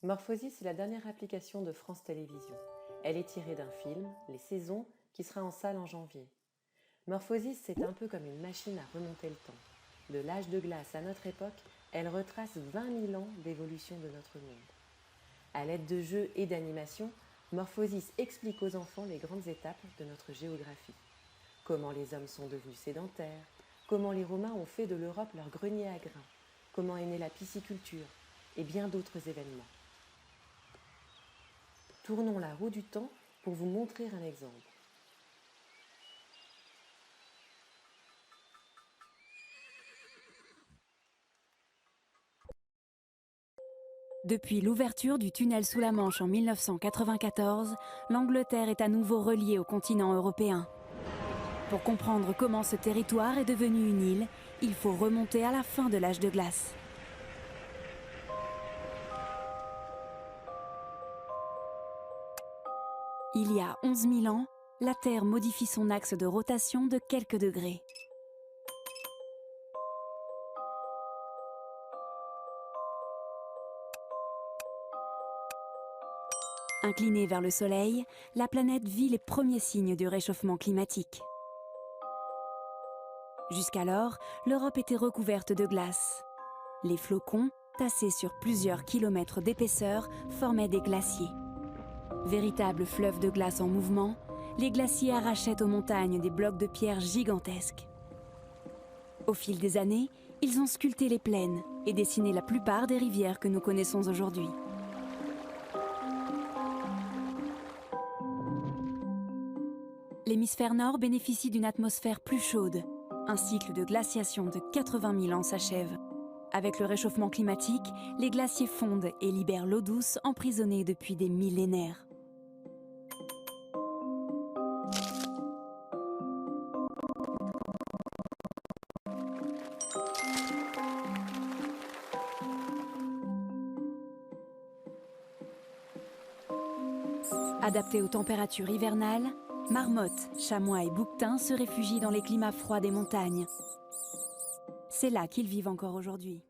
Morphosis est la dernière application de France Télévisions. Elle est tirée d'un film, Les Saisons, qui sera en salle en janvier. Morphosis, c'est un peu comme une machine à remonter le temps. De l'âge de glace à notre époque, elle retrace 20 000 ans d'évolution de notre monde. À l'aide de jeux et d'animations, Morphosis explique aux enfants les grandes étapes de notre géographie. Comment les hommes sont devenus sédentaires, comment les Romains ont fait de l'Europe leur grenier à grains, comment est née la pisciculture et bien d'autres événements. Tournons la roue du temps pour vous montrer un exemple. Depuis l'ouverture du tunnel sous la Manche en 1994, l'Angleterre est à nouveau reliée au continent européen. Pour comprendre comment ce territoire est devenu une île, il faut remonter à la fin de l'âge de glace. Il y a 11 000 ans, la Terre modifie son axe de rotation de quelques degrés. Inclinée vers le Soleil, la planète vit les premiers signes du réchauffement climatique. Jusqu'alors, l'Europe était recouverte de glace. Les flocons, tassés sur plusieurs kilomètres d'épaisseur, formaient des glaciers. Véritables fleuves de glace en mouvement, les glaciers arrachaient aux montagnes des blocs de pierre gigantesques. Au fil des années, ils ont sculpté les plaines et dessiné la plupart des rivières que nous connaissons aujourd'hui. L'hémisphère nord bénéficie d'une atmosphère plus chaude. Un cycle de glaciation de 80 000 ans s'achève. Avec le réchauffement climatique, les glaciers fondent et libèrent l'eau douce emprisonnée depuis des millénaires. Adaptés aux températures hivernales, marmottes, chamois et bouquetins se réfugient dans les climats froids des montagnes. C'est là qu'ils vivent encore aujourd'hui.